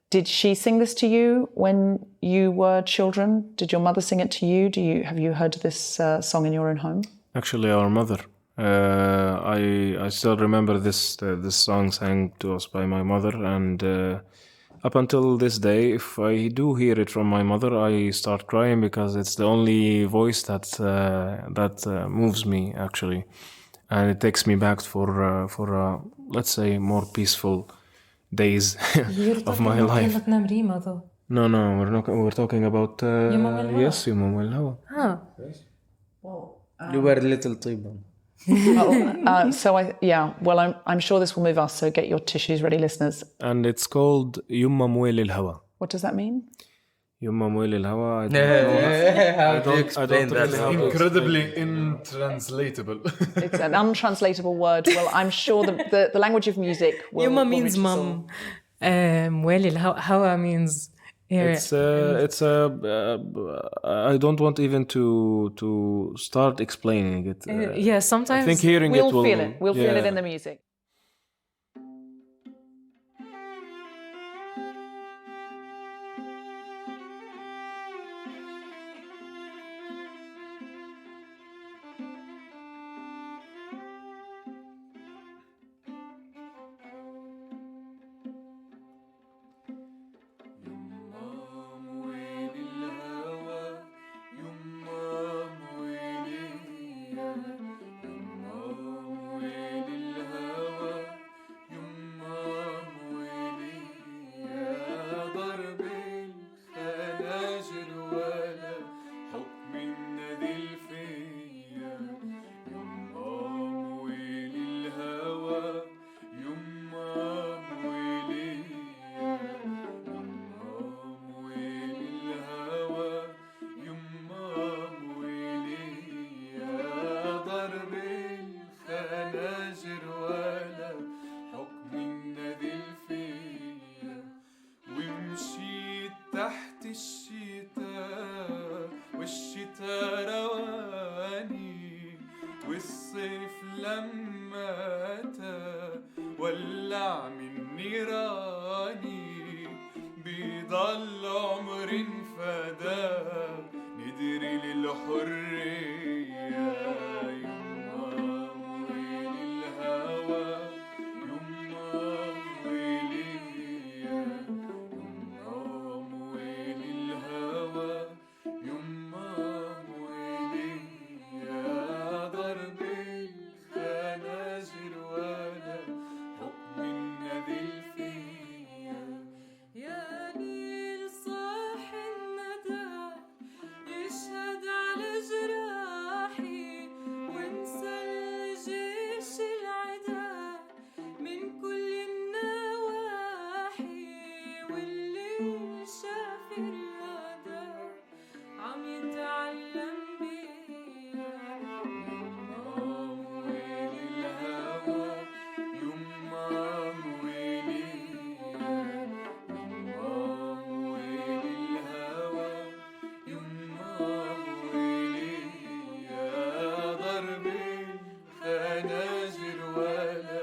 Did she sing this to you when you were children? Did your mother sing it to you? Have you heard this song in your own home? Actually, our mother. I still remember this song sang to us by my mother, and up until this day, if I do hear it from my mother, I start crying because it's the only voice that moves me actually, and it takes me back for let's say more peaceful days of my life. No, we're not. We're talking about yes, Yom al Hawa. You were little Tiba. I'm sure this will move us, so get your tissues ready, listeners. And it's called Yumma Muel al Hawa. What does that mean? Yumma Muel al Hawa. How do you explain that? Incredibly untranslatable. It's an untranslatable word. Well, I'm sure the language of music will... Yuma means mom. Muel al Hawa means... It's I don't want even to start explaining it. Yeah, sometimes I think hearing it will... We'll feel it. We'll feel it in the music. تحت الشتاء والشتاء رواني والصيف لما أتى ولع من نيراني بيضل عمر فدا ندري للحرية يما ويل الهوى يما ويلي يما ويل الهوى يما ويلي يا ضرب الخناجر ولا حكم النذل فيا يا نيل صاح الندى يشهد على جراحي وانسى الجيش العدا من كل النواحي واللي شاف الرياضة عم يتعلم بيها يما ويل الهوى يما ويلي يما ويل الهوى يما ويلي يا ضرب الخناجر ولا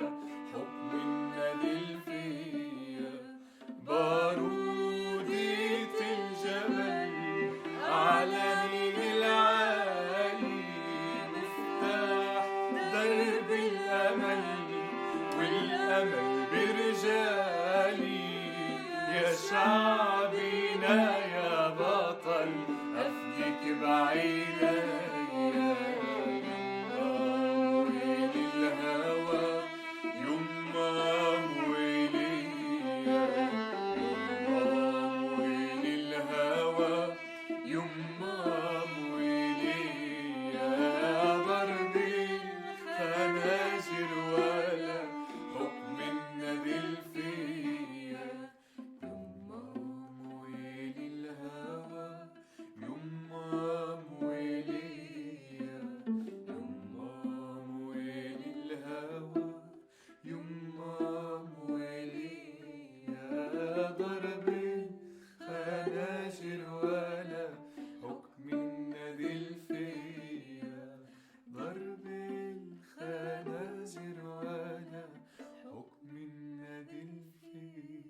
حكم النذل فيا بارودة الجبل على نيل العالي مفتاح درب الأمل والأمل برجالي يا شعبنا يا بطل أفديك بعيني يما ويل الهوى يما ويلي يما ويل الهوى يما ويلي يا ضرب الخناجر ولا حكم النذل فيا يما ويل الهوى يما ويلي يما ويل الهوى يما ويلي يا ضرب الخناجر ولا حكم النذل فيا ضرب الخناجر ولا حكم النذل فيا.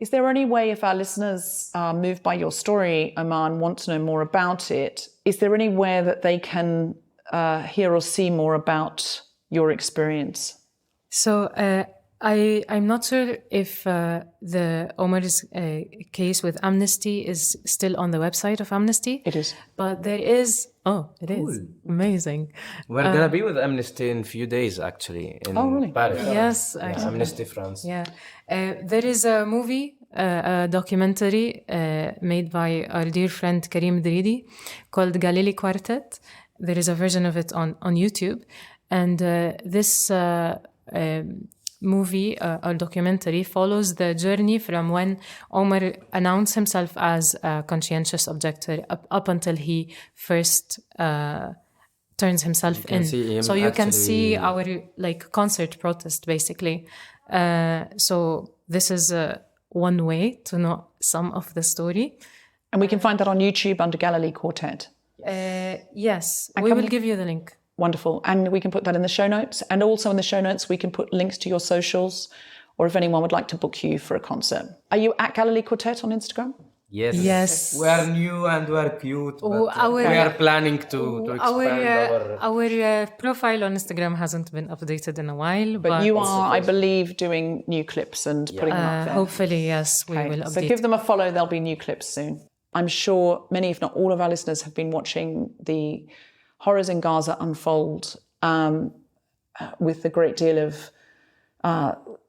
Is there any way, if our listeners are moved by your story, Oman, want to know more about it, is there anywhere that they can hear or see more about your experience? So I'm not sure if the Omar's case with Amnesty is still on the website of Amnesty. It is. But there is. Oh, it is. Amazing. We're gonna be with Amnesty in a few days, actually, in really? Paris. Yes, Yeah, actually. Amnesty France. Yeah. There is a movie, a documentary made by our dear friend Karim Dridi called Galilee Quartet. There is a version of it on YouTube. And this movie or documentary follows the journey from when Omar announced himself as a conscientious objector up until he first turns himself can in. see him So you can see actually- our concert protest basically. So this is one way to know some of the story. And we can find that on YouTube under Galilee Quartet. Yes, we will give you the link. Wonderful. And we can put that in the show notes. And also in the show notes, we can put links to your socials or if anyone would like to book you for a concert. Are you at Galilee Quartet on Instagram? Yes. Yes. We are new and we are cute, but our- we are planning to expand Our profile on Instagram hasn't been updated in a while. But you are, I believe, doing new clips and putting them up there. Hopefully, yes, we will So update. give them a follow. There'll be new clips soon. I'm sure many, if not all of our listeners have been watching the horrors in Gaza unfold with a great deal of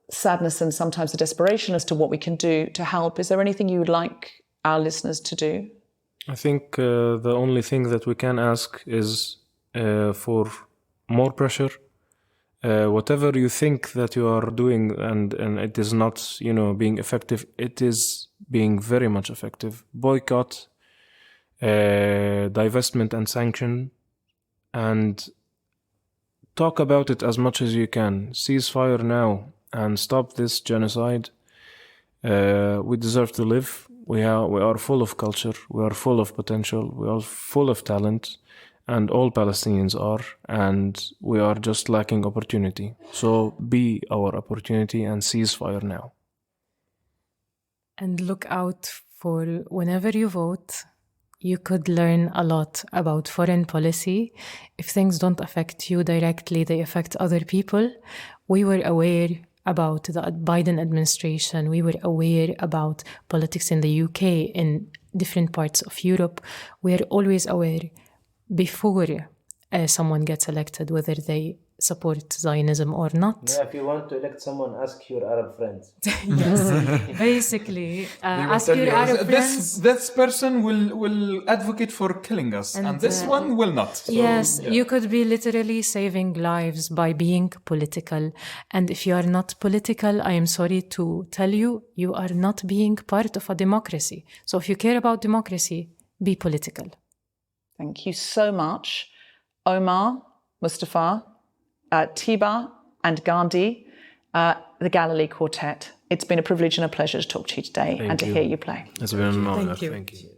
sadness and sometimes a desperation as to what we can do to help. Is there anything you would like our listeners to do? I think the only thing that we can ask is for more pressure. Whatever you think that you are doing and it is not, being effective, it is being very much effective. Boycott, divestment and sanction, and talk about it as much as you can. Ceasefire now. and stop this genocide. We deserve to live. We are full of culture. We are full of potential. We are full of talent, and all Palestinians are. And we are just lacking opportunity. So be our opportunity and cease fire now. And look out for whenever you vote, you could learn a lot about foreign policy. If things don't affect you directly, they affect other people. We were aware about the Biden administration. We were aware about politics in the UK, in different parts of Europe. We are always aware before someone gets elected, whether they support Zionism or not. Yeah, if you want to elect someone, ask your Arab friends. Yes, basically, ask your Arab friends. This person will advocate for killing us, and this one will not. So, Yes, you could be literally saving lives by being political. And if you are not political, I am sorry to tell you, you are not being part of a democracy. So if you care about democracy, be political. Thank you so much, Omar, Mustafa, Tiba and Gandhi, the Galilee Quartet. It's been a privilege and a pleasure to talk to you today and to hear you play. It's been an honor. Thank you. Thank you.